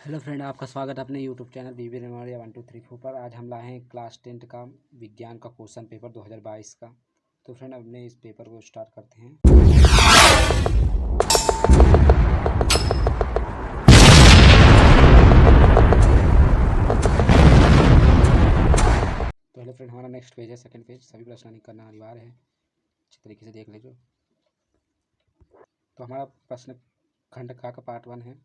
Hello friend, आपका स्वागत है अपने यूट्यूब चैनल बीबी मेमोरिया 1234 पर। आज हम लाए हैं क्लास 10 का विज्ञान का क्वेश्चन पेपर 2022 का। तो फ्रेंड, अपने इस पेपर को स्टार्ट करते हैं। तो हेलो फ्रेंड, हमारा नेक्स्ट पेज है, सेकंड पेज। सभी प्रश्न नहीं करना अनिवार्य है, अच्छी तरीके से देख लीजिए। तो हमारा प्रश्न खंड का पार्ट 1 है।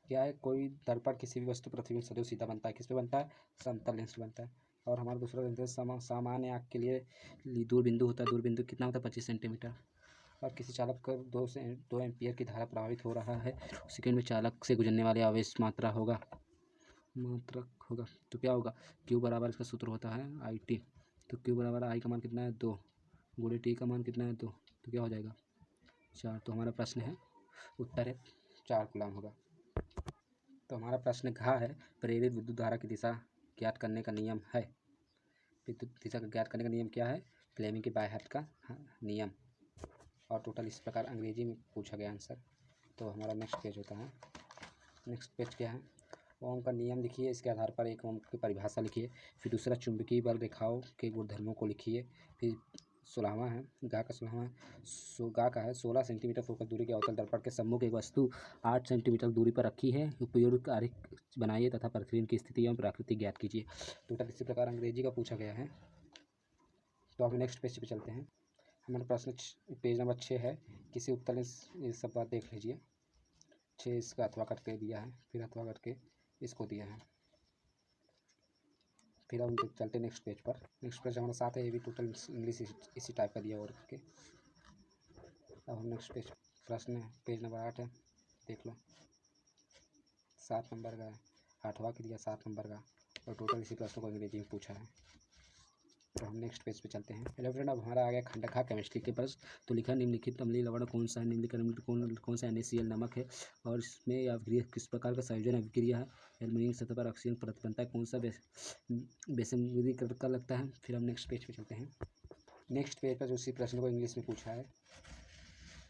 क्या है? कोई दर्पण किसी भी वस्तु प्रतिबिंब सदैव सीधा बनता है। किस पे बनता है? समतल लेंस पे बनता है। और हमारा दूसरा लेंस सामान्य आँख के लिए दूर बिंदु होता है। दूर बिंदु कितना होता है? 25 सेंटीमीटर। और किसी चालक का 2 एम्पियर की धारा प्रभावित हो रहा है, सेकेंड में चालक से गुजरने वाले आवेश मात्रक होगा। तो क्या होगा? क्यू बराबर, इसका सूत्र होता है IT। तो क्यू बराबर आई का मान कितना है? 2 गुणे टी का मान कितना है? 2। तो क्या हो जाएगा? 4। तो हमारा प्रश्न है, उत्तर है 4 कूलम होगा। तो हमारा प्रश्न घ है, प्रेरित विद्युत धारा की दिशा ज्ञात करने का नियम है। विद्युत दिशा का ज्ञात करने का नियम क्या है? फ्लेमिंग के बाय हार्ट का नियम। और टोटल इस प्रकार अंग्रेजी में पूछा गया आंसर। तो हमारा नेक्स्ट पेज होता है। नेक्स्ट पेज क्या है? ओम का नियम लिखिए, इसके आधार पर एक ओम की परिभाषा लिखिए। फिर दूसरा चुंबकीय बल रेखाओं के गुणधर्मों को लिखिए। फिर 16वां है, गा का 16वां है। गा का है 16 सेंटीमीटर फोकस दूरी के अवतल दर्पण के सम्मुख एक वस्तु 8 सेंटीमीटर दूरी पर रखी है। उपयुक्त आरेख बनाइए तथा प्रतिबिंब की स्थिति एवं प्रकृति ज्ञात कीजिए। टोटल इसी प्रकार अंग्रेजी का पूछा गया है। तो अब नेक्स्ट पेज पे चलते हैं। हमारा प्रश्न पेज नंबर 6 है। किसी उत्तल ये सब बात देख लीजिए। 6 इसका अथवा करके दिया है, फिर अथवा करके इसको दिया है। फिर हम चलते नेक्स्ट पेज पर। नेक्स्ट पेज हमारे साथ है, ये भी टोटल इंग्लिश इसी टाइप का दिया और करके। अब हम नेक्स्ट पेज प्रश्न है, पेज नंबर 8 है, देख लो। 7 नंबर का है, 8वां के दिया 7 नंबर का। और टोटल इसी प्रश्न को अंग्रेजी में पूछा है। तो हम नेक्स्ट पेज पे चलते हैं। हेलो फ्रेंड, अब हमारा आ गया खंड खा केमिस्ट्री के प्रश्न। तो लिखा, निम्नलिखित अम्लीय लवण कौन सा है? निम्नलिखित अम्ल कौन सा NaCl नमक है? और इसमें अभिक्रिया किस प्रकार का संयोजन अभिक्रिया है? एल्युमिनियम सतह पर ऑक्सीजन परत बनता है, कौन सा बेसंगीकरण का लगता है? फिर हम नेक्स्ट पेज पे चलते हैं। नेक्स्ट पेज पर उसी प्रश्न को इंग्लिश में पूछा है,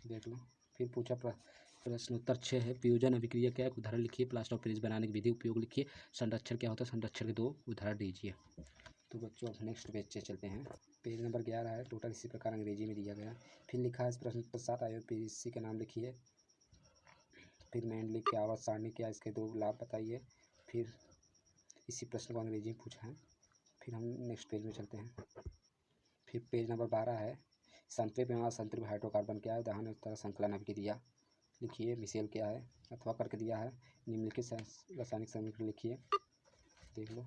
देख लो। फिर पूछा प्रश्न उत्तर 6 है, वियोजन अभिक्रिया क्या है? उदाहरण लिखिए। प्लास्टर ऑफ पेरिस बनाने की विधि उपयोग लिखिए। संरक्षण क्या होता है? संरक्षण के 2 उदाहरण दीजिए। तो बच्चों, अब नेक्स्ट पेज से चलते हैं। पेज नंबर 11 है, टोटल इसी प्रकार अंग्रेजी में दिया गया। फिर लिखा है इस प्रश्न के साथ IUPAC के नाम लिखिए। फिर मेंडली की आवर्त सारणी क्या, इसके 2 लाभ बताइए। फिर इसी प्रश्न को अंग्रेजी में पूछा है। फिर हम नेक्स्ट पेज में चलते हैं। फिर पेज नंबर 12 है, संतृप्त एवं असंतृप्त हाइड्रोकार्बन क्या है? उदाहरण तरह संकलन अभिक्रिया लिखिए। मिसेल क्या है? अथवा करके दिया है। निम्नलिखित रासायनिक समीकरण लिखिए, देख लो।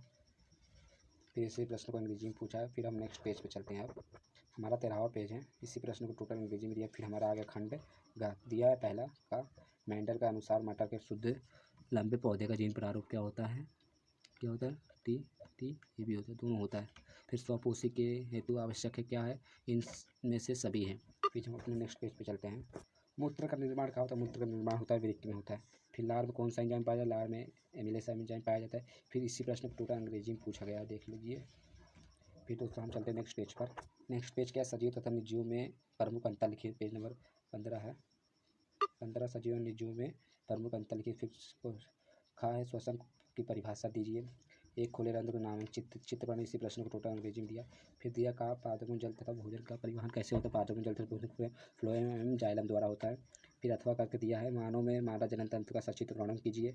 फिर इसी प्रश्न को अंग्रेजी में पूछा है। फिर हम नेक्स्ट पेज पे चलते हैं। अब हमारा 13वां पेज है, इसी प्रश्न को टोटल अंग्रेजी में दिया। फिर हमारा आगे खंड दिया है पहला का, मेंडल का अनुसार मटर के शुद्ध लंबे पौधे का जीन प्रारूप क्या होता है? क्या होता है? टी ये भी होता है, दोनों होता है। फिर स्वपोषी के हेतु आवश्यक है क्या है? इनमें से सभी हैं। फिर हम अपने नेक्स्ट पेज पे चलते हैं। मूत्र का निर्माण क्या होता है? मूत्र का निर्माण होता है वृक्क में होता है। फिर लार में कौन सा एंजाइम पाया जाता है? लार में एमिलेस एंजाइम पाया जाता है। फिर इसी प्रश्न को टोटल अंग्रेजी में पूछा गया है, देख लीजिए। फिर दोस्तों हम चलते हैं नेक्स्ट पेज पर। नेक्स्ट पेज क्या है? सजीव तथा निर्जीव में प्रमुख अंतर लिखिए। पेज नंबर 15 है। 15 सजीव और निर्जीव में प्रमुख अंतर लिखिए। फिर खा है, श्वसन की परिभाषा दीजिए। एक खुले रंध्र नामक चित्र इसी प्रश्न को टोटल अंग्रेजी में दिया। फिर दिया का पादपों जल तथा भोजन का परिवहन कैसे होता है? पादपों जल तथा भोजन फ्लोएम एवं जाइलम द्वारा होता है। फिर अथवा करके दिया है, मानव में मादा जनन तंत्र का सचित्र वर्णन कीजिए।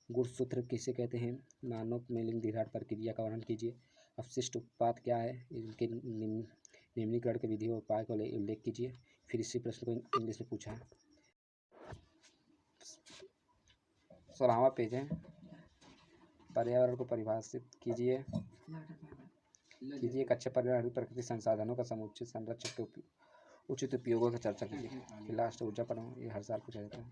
गुणसूत्र किसे कहते हैं? मानव में लिंग दिहाड़ प्रक्रिया का वर्णन कीजिए। अपशिष्ट उत्पाद क्या है? इनके निम्नीकरण के विधि और उपाय को उल्लेख कीजिए। फिर इसी प्रश्न को इंग्लिश में पूछा है। 16वां पेज है, पर्यावरण को परिभाषित कीजिए। कच्चे पर्यावरण प्रकृति संसाधनों का समुचित संरक्षण के उचित उपयोगों की चर्चा कीजिए। फिर लास्ट ऊर्जा पर ये हर साल पूछा जाता है।